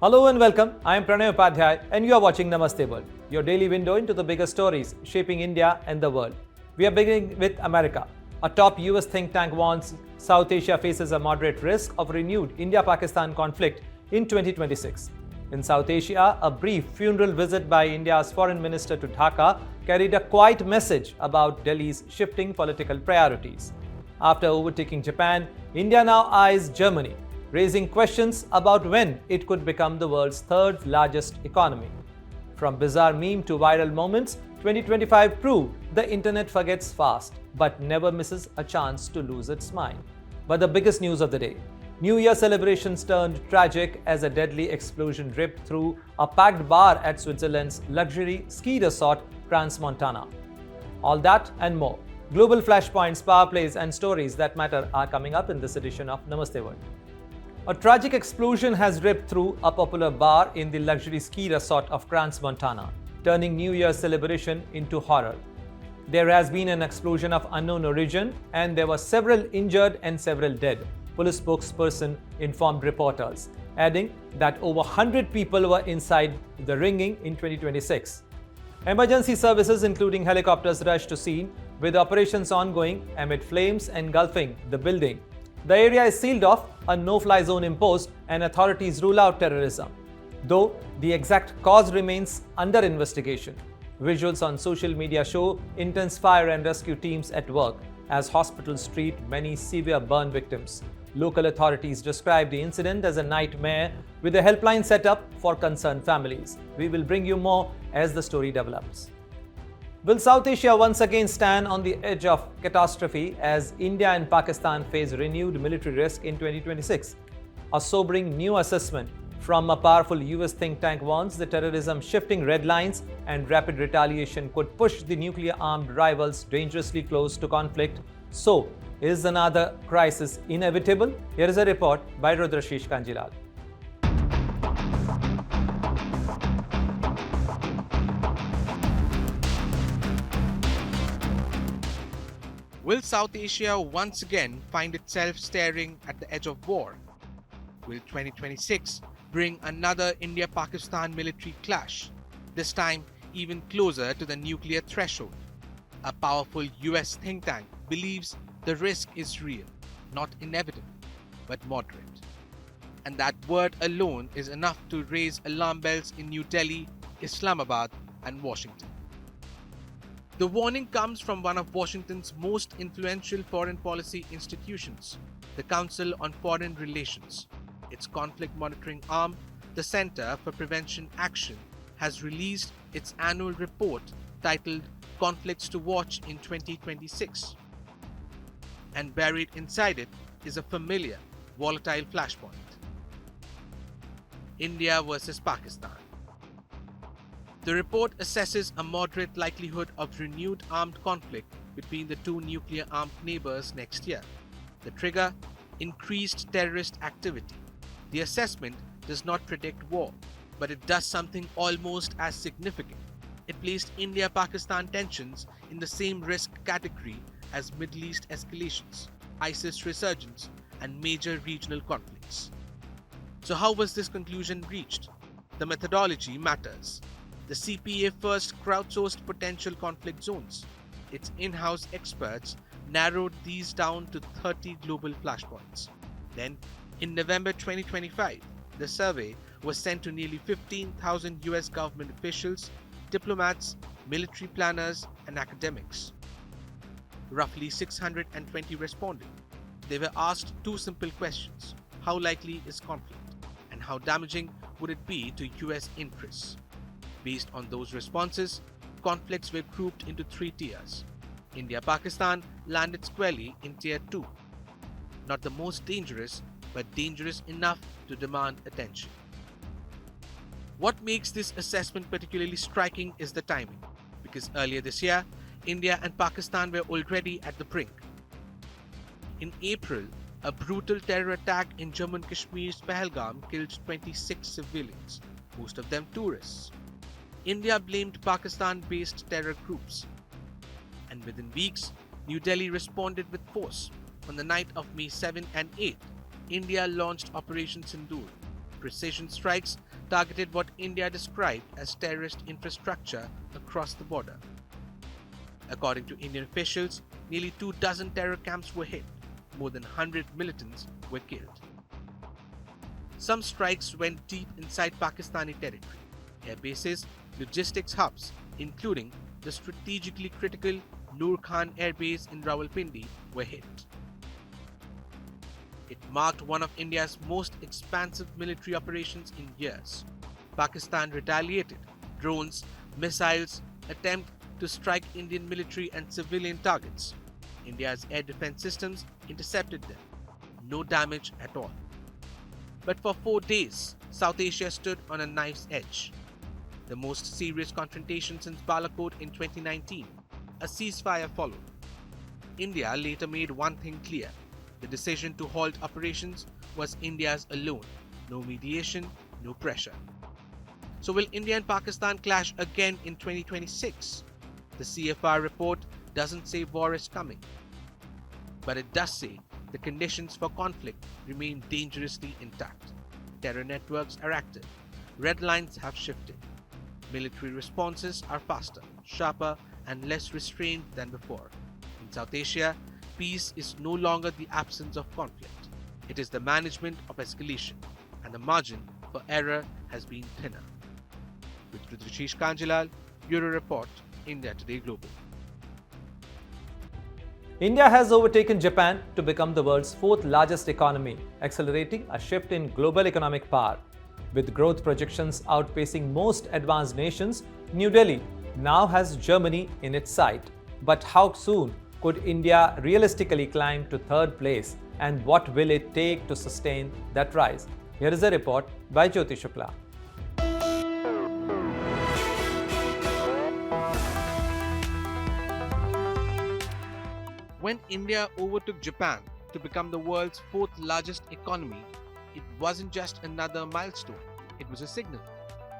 Hello and welcome. I am Pranay Upadhyay and you are watching Namaste World, your daily window into the biggest stories shaping India and the world. We are beginning with America. A top US think tank warns South Asia faces a moderate risk of renewed India-Pakistan conflict in 2026. In South Asia, a brief funeral visit by India's Foreign Minister to Dhaka carried a quiet message about Delhi's shifting political priorities. After overtaking Japan, India now eyes Germany, raising questions about when it could become the world's third largest economy. From bizarre meme to viral moments, 2025 proved the internet forgets fast but never misses a chance to lose its mind. But the biggest news of the day: New Year celebrations turned tragic as a deadly explosion ripped through a packed bar at Switzerland's luxury ski resort Crans-Montana. All that and more. Global flashpoints, power plays, and stories that matter are coming up in this edition of Namaste World. A tragic explosion has ripped through a popular bar in the luxury ski resort of Crans-Montana, turning New Year's celebration into horror. There has been an explosion of unknown origin and there were several injured and several dead, police spokesperson informed reporters, adding that over 100 people were inside the ringing in 2026. Emergency services including helicopters rushed to scene with operations ongoing amid flames engulfing the building. The area is sealed off, a no-fly zone imposed, and authorities rule out terrorism, though the exact cause remains under investigation. Visuals on social media show intense fire and rescue teams at work as hospitals treat many severe burn victims. Local authorities describe the incident as a nightmare with a helpline set up for concerned families. We will bring you more as the story develops. Will South Asia once again stand on the edge of catastrophe as India and Pakistan face renewed military risk in 2026? A sobering new assessment from a powerful US think tank warns the terrorism shifting red lines and rapid retaliation could push the nuclear-armed rivals dangerously close to conflict. So, is another crisis inevitable? Here is a report by Rudrashish Kanjilal. Will South Asia once again find itself staring at the edge of war? Will 2026 bring another India-Pakistan military clash, this time even closer to the nuclear threshold? A powerful US think tank believes the risk is real, not inevitable, but moderate. And that word alone is enough to raise alarm bells in New Delhi, Islamabad, and Washington. The warning comes from one of Washington's most influential foreign policy institutions, the Council on Foreign Relations. Its conflict monitoring arm, the Center for Prevention Action, has released its annual report titled Conflicts to Watch in 2026. And buried inside it is a familiar, volatile flashpoint: India versus Pakistan. The report assesses a moderate likelihood of renewed armed conflict between the two nuclear-armed neighbors next year. The trigger: increased terrorist activity. The assessment does not predict war, but it does something almost as significant. It placed India-Pakistan tensions in the same risk category as Middle East escalations, ISIS resurgence, and major regional conflicts. So how was this conclusion reached? The methodology matters. The CPA first crowdsourced potential conflict zones. Its in-house experts narrowed these down to 30 global flashpoints. Then, in November 2025, the survey was sent to nearly 15,000 US government officials, diplomats, military planners, and academics. Roughly 620 responded. They were asked two simple questions: how likely is conflict, and how damaging would it be to US interests? Based on those responses, conflicts were grouped into three tiers. India-Pakistan landed squarely in Tier 2. Not the most dangerous, but dangerous enough to demand attention. What makes this assessment particularly striking is the timing, because earlier this year, India and Pakistan were already at the brink. In April, a brutal terror attack in Jammu and Kashmir's Pahalgam killed 26 civilians, most of them tourists. India blamed Pakistan-based terror groups. And within weeks, New Delhi responded with force. On the night of May 7 and 8, India launched Operation Sindoor, precision strikes targeted what India described as terrorist infrastructure across the border. According to Indian officials, nearly 24 terror camps were hit. More than 100 militants were killed. Some strikes went deep inside Pakistani territory. Air bases, logistics hubs, including the strategically critical Noor Khan Air Base in Rawalpindi, were hit. It marked one of India's most expansive military operations in years. Pakistan retaliated. Drones, missiles attempt to strike Indian military and civilian targets. India's air defense systems intercepted them. No damage at all. But for 4 days, South Asia stood on a knife's edge. The most serious confrontation since Balakot in 2019. A ceasefire followed. India later made one thing clear. The decision to halt operations was India's alone. No mediation, no pressure. So will India and Pakistan clash again in 2026? The CFR report doesn't say war is coming. But it does say the conditions for conflict remain dangerously intact. Terror networks are active. Red lines have shifted. Military responses are faster, sharper, and less restrained than before. In South Asia, peace is no longer the absence of conflict. It is the management of escalation, and the margin for error has been thinner. With Rudrishish Kanjilal, Bureau Report, India Today Global. India has overtaken Japan to become the world's 4th largest economy, accelerating a shift in global economic power. With growth projections outpacing most advanced nations, New Delhi now has Germany in its sight. But how soon could India realistically climb to 3rd place, and what will it take to sustain that rise? Here is a report by Jyoti Shukla. When India overtook Japan to become the world's 4th largest economy, it wasn't just another milestone, it was a signal.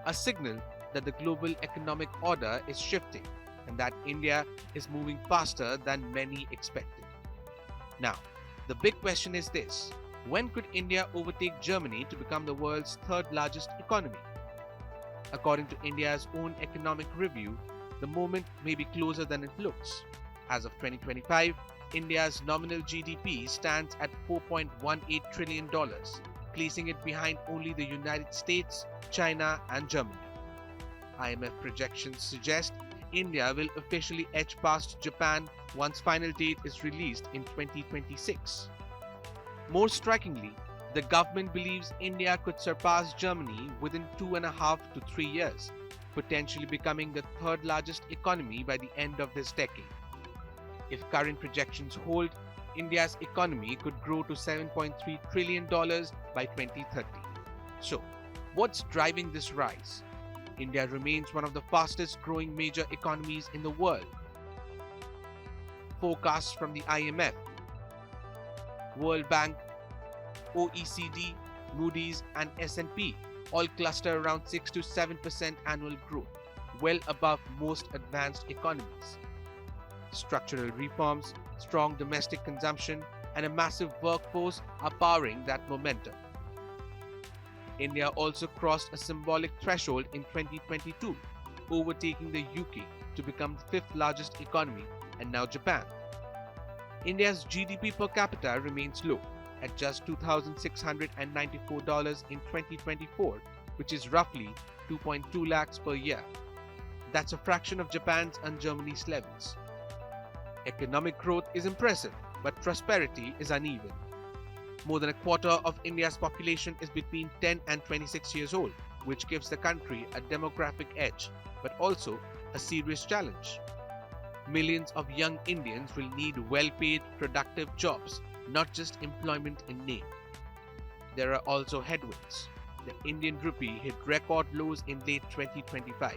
A signal that the global economic order is shifting and that India is moving faster than many expected. Now, the big question is this: when could India overtake Germany to become the world's 3rd largest economy? According to India's own economic review, the moment may be closer than it looks. As of 2025, India's nominal GDP stands at $4.18 trillion, placing it behind only the United States, China, and Germany. IMF projections suggest India will officially edge past Japan once final date is released in 2026. More strikingly, the government believes India could surpass Germany within 2.5 to 3 years, potentially becoming the 3rd largest economy by the end of this decade. If current projections hold, India's economy could grow to $7.3 trillion by 2030. So, what's driving this rise? India remains one of the fastest growing major economies in the world. Forecasts from the IMF, World Bank, OECD, Moody's, and S&P all cluster around 6 to 7% annual growth, well above most advanced economies. Structural reforms, strong domestic consumption, and a massive workforce are powering that momentum. India also crossed a symbolic threshold in 2022, overtaking the UK to become the 5th largest economy, and now Japan. India's GDP per capita remains low at just $2,694 in 2024, which is roughly 2.2 lakhs per year. That's a fraction of Japan's and Germany's levels. Economic growth is impressive, but prosperity is uneven. More than a quarter of India's population is between 10 and 26 years old, which gives the country a demographic edge, but also a serious challenge. Millions of young Indians will need well-paid, productive jobs, not just employment in name. There are also headwinds. The Indian rupee hit record lows in late 2025.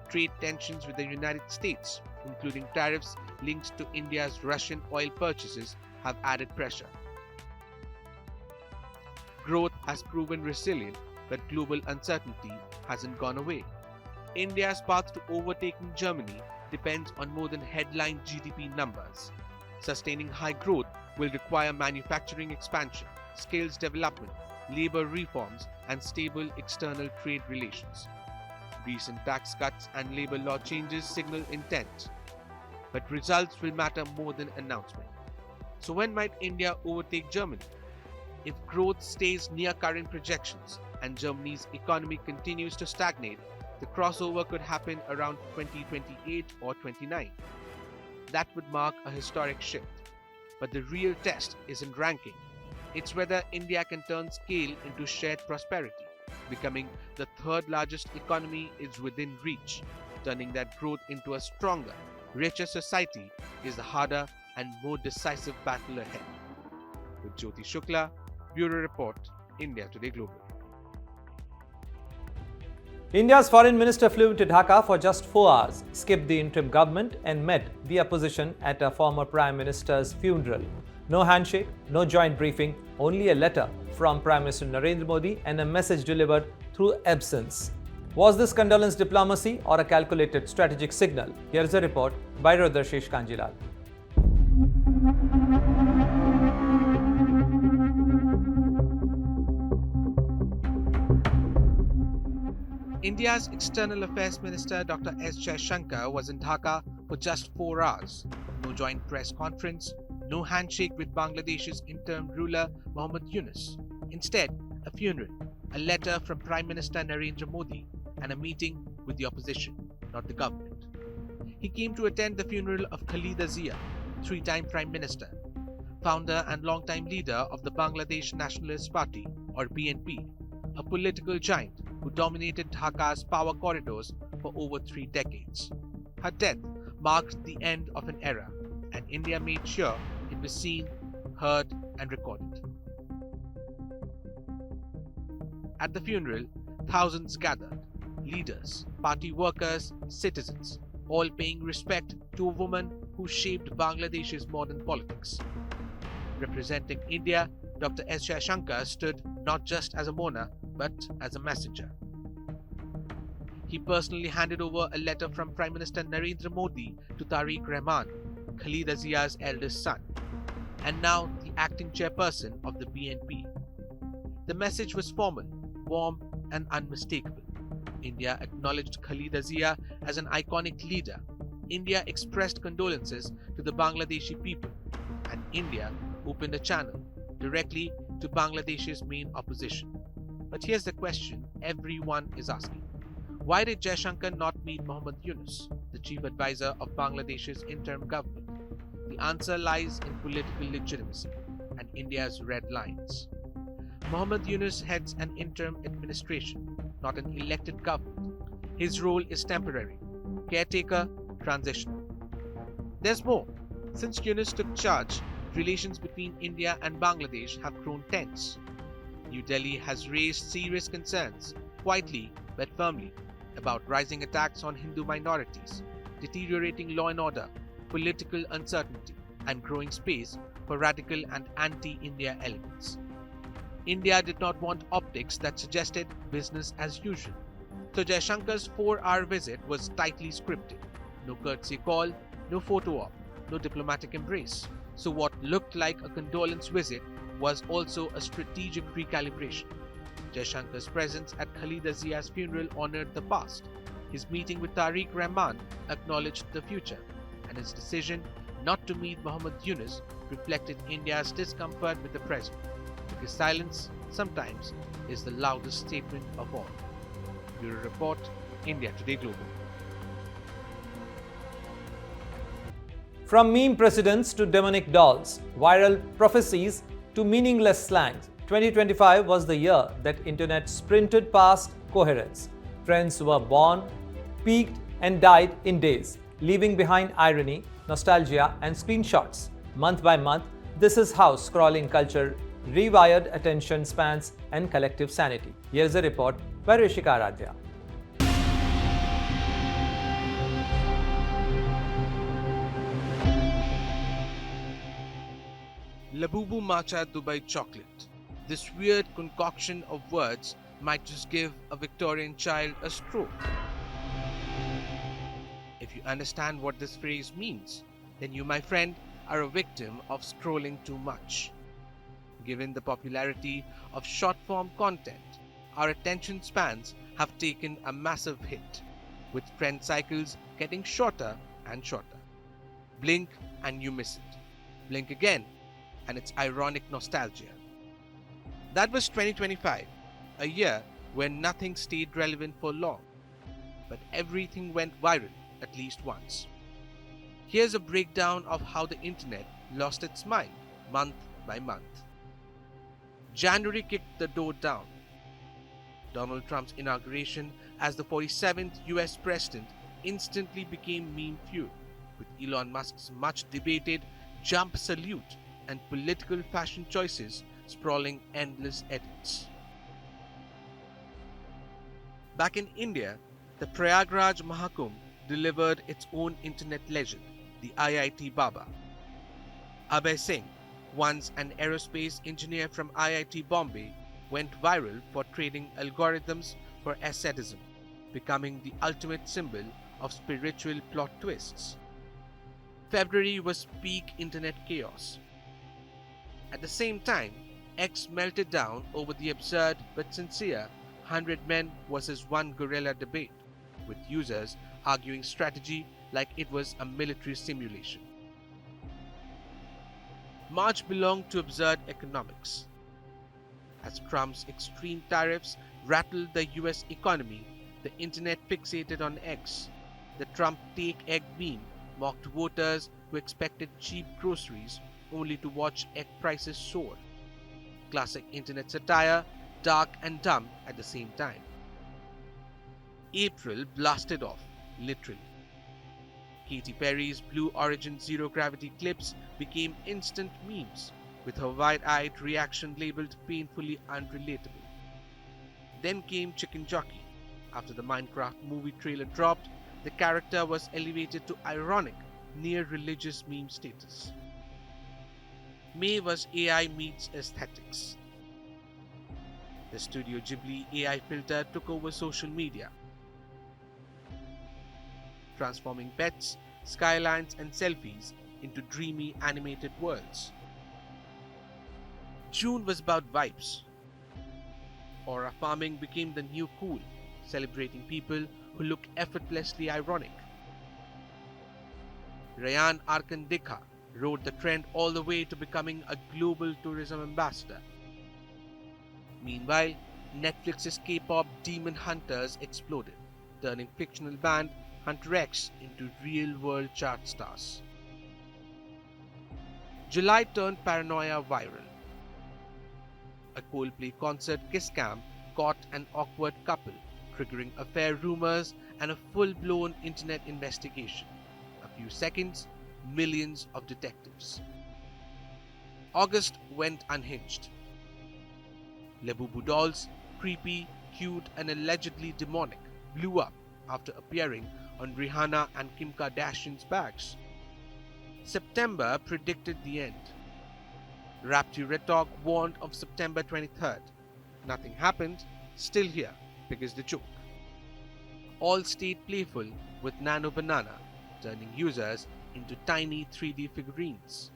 Trade tensions with the United States, including tariffs linked to India's Russian oil purchases, have added pressure. Growth has proven resilient, but global uncertainty hasn't gone away. India's path to overtaking Germany depends on more than headline GDP numbers. Sustaining high growth will require manufacturing expansion, skills development, labour reforms, and stable external trade relations. Recent tax cuts and labour law changes signal intent, but results will matter more than announcement. So when might India overtake Germany? If growth stays near current projections and Germany's economy continues to stagnate, the crossover could happen around 2028 or 29. That would mark a historic shift. But the real test isn't ranking. It's whether India can turn scale into shared prosperity. Becoming the third largest economy is within reach. Turning that growth into a stronger, richer society is the harder and more decisive battle ahead. With Jyoti Shukla, Bureau Report, India Today Global. India's foreign minister flew to Dhaka for just 4 hours, skipped the interim government and met the opposition at a former Prime Minister's funeral. No handshake, no joint briefing, only a letter from Prime Minister Narendra Modi and a message delivered through absence. Was this condolence diplomacy or a calculated strategic signal? Here's a report by Rudrashish Kanjilal. India's External Affairs Minister Dr. S. Jaishankar was in Dhaka for just 4 hours. No joint press conference, no handshake with Bangladesh's interim ruler Mohammad Yunus. Instead, a funeral, a letter from Prime Minister Narendra Modi, and a meeting with the opposition, not the government. He came to attend the funeral of Khaleda Zia, three-time Prime Minister, founder and long-time leader of the Bangladesh Nationalist Party, or BNP, a political giant who dominated Dhaka's power corridors for over 3 decades. Her death marked the end of an era, and India made sure it was seen, heard, and recorded. At the funeral, thousands gathered, leaders, party workers, citizens, all paying respect to a woman who shaped Bangladesh's modern politics. Representing India, Dr. S. Jaishankar stood not just as a mourner, but as a messenger. He personally handed over a letter from Prime Minister Narendra Modi to Tariq Rahman, Khaleda Zia's eldest son, and now the acting chairperson of the BNP. The message was formal, warm, and unmistakable. India acknowledged Khaleda Zia as an iconic leader. India expressed condolences to the Bangladeshi people, and India opened a channel directly to Bangladesh's main opposition. But here's the question everyone is asking. Why did Jaishankar not meet Mohammad Yunus, the chief advisor of Bangladesh's interim government? The answer lies in political legitimacy and India's red lines. Mohammad Yunus heads an interim administration, not an elected government. His role is temporary, caretaker, transitional. There's more. Since Yunus took charge, relations between India and Bangladesh have grown tense. New Delhi has raised serious concerns, quietly but firmly, about rising attacks on Hindu minorities, deteriorating law and order, political uncertainty, and growing space for radical and anti-India elements. India did not want optics that suggested business as usual. So Jaishankar's 4-hour visit was tightly scripted. No courtesy call, no photo op, no diplomatic embrace. So what looked like a condolence visit was also a strategic recalibration. Jaishankar's presence at Khaleda Zia's funeral honored the past. His meeting with Tariq Rahman acknowledged the future, and his decision not to meet Mohammad Yunus reflected India's discomfort with the present, because silence sometimes is the loudest statement of all. Bureau Report, India Today Global. From meme presidents to demonic dolls, viral prophecies to meaningless slangs, 2025 was the year that internet sprinted past coherence. Trends were born, peaked and died in days, leaving behind irony, nostalgia and screenshots. Month by month, this is how scrolling culture rewired attention spans and collective sanity. Here's a report by Rishika Aradhya. Labubu Matcha Dubai Chocolate. This weird concoction of words might just give a Victorian child a stroke. If you understand what this phrase means, then you, my friend, are a victim of scrolling too much. Given the popularity of short-form content, our attention spans have taken a massive hit, with trend cycles getting shorter and shorter. Blink and you miss it. Blink again, and it's ironic nostalgia. That was 2025, a year when nothing stayed relevant for long, but everything went viral at least once. Here's a breakdown of how the internet lost its mind month by month. January kicked the door down. Donald Trump's inauguration as the 47th US president instantly became meme fuel, with Elon Musk's much debated jump salute and political fashion choices sprawling endless edits. Back in India, the Prayagraj Mahakumbh delivered its own internet legend, the IIT Baba. Abhay Singh, once an aerospace engineer from IIT Bombay, went viral for trading algorithms for asceticism, becoming the ultimate symbol of spiritual plot twists. February was peak internet chaos. At the same time, X melted down over the absurd but sincere 100 men versus 1 gorilla debate, with users arguing strategy like it was a military simulation. March belonged to absurd economics. As Trump's extreme tariffs rattled the US economy, the internet fixated on X. The Trump take egg meme mocked voters who expected cheap groceries only to watch egg prices soar. Classic internet satire, dark and dumb at the same time. April blasted off, literally. Katy Perry's Blue Origin Zero Gravity clips became instant memes, with her wide-eyed reaction labeled painfully unrelatable. Then came Chicken Jockey. After the Minecraft movie trailer dropped, the character was elevated to ironic, near-religious meme status. May was AI meets aesthetics. The Studio Ghibli AI filter took over social media, transforming pets, skylines and selfies into dreamy animated worlds. June was about vibes. Aura farming became the new cool, celebrating people who look effortlessly ironic. Rayan Arkan Dikha rode the trend all the way to becoming a global tourism ambassador. Meanwhile, Netflix's K-pop Demon Hunters exploded, turning fictional band Hunter X into real-world chart stars. July turned paranoia viral. A Coldplay concert kiss cam caught an awkward couple, triggering affair rumors and a full-blown internet investigation. A few seconds, millions of detectives. August went unhinged. Labubu dolls, creepy, cute and allegedly demonic, blew up after appearing on Rihanna and Kim Kardashian's bags. September predicted the end. Rapture warned of September 23rd. Nothing happened, still here, because the joke. All stayed playful with Nano Banana, turning users into tiny 3D figurines.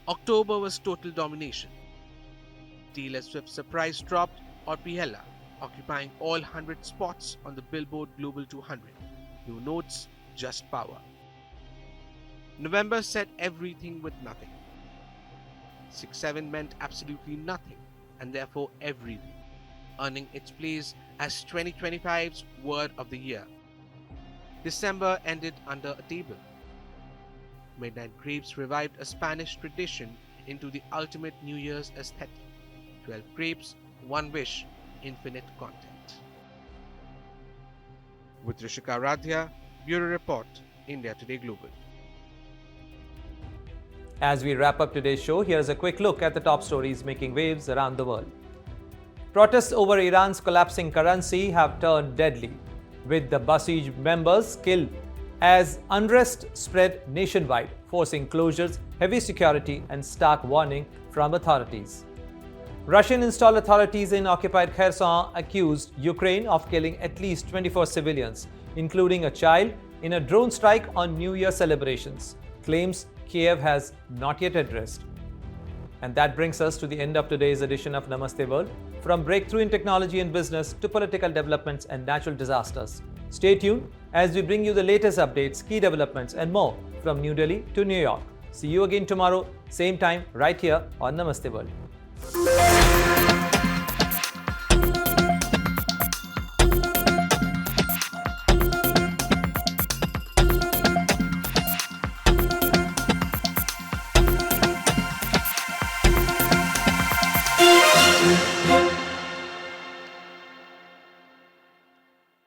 October was total domination. Taylor Swift's surprise dropped Orpihella, occupying all 100 spots on the Billboard Global 200. No notes, just power. November said everything with nothing. 6-7 meant absolutely nothing, and therefore everything, earning its place as 2025's word of the year. December ended under a table. Midnight Grapes revived a Spanish tradition into the ultimate New Year's aesthetic. 12 grapes, 1 wish, infinite content. With Rishika Radhya, Bureau Report, India Today Global. As we wrap up today's show, here's a quick look at the top stories making waves around the world. Protests over Iran's collapsing currency have turned deadly, with the Basij members killed as unrest spread nationwide, forcing closures, heavy security and stark warning from authorities. Russian-installed authorities in occupied Kherson accused Ukraine of killing at least 24 civilians, including a child, in a drone strike on New Year celebrations, claims Kiev has not yet addressed. And that brings us to the end of today's edition of Namaste World. From breakthrough in technology and business to political developments and natural disasters. Stay tuned as we bring you the latest updates, key developments, and more from New Delhi to New York. See you again tomorrow, same time, right here on Namaste World.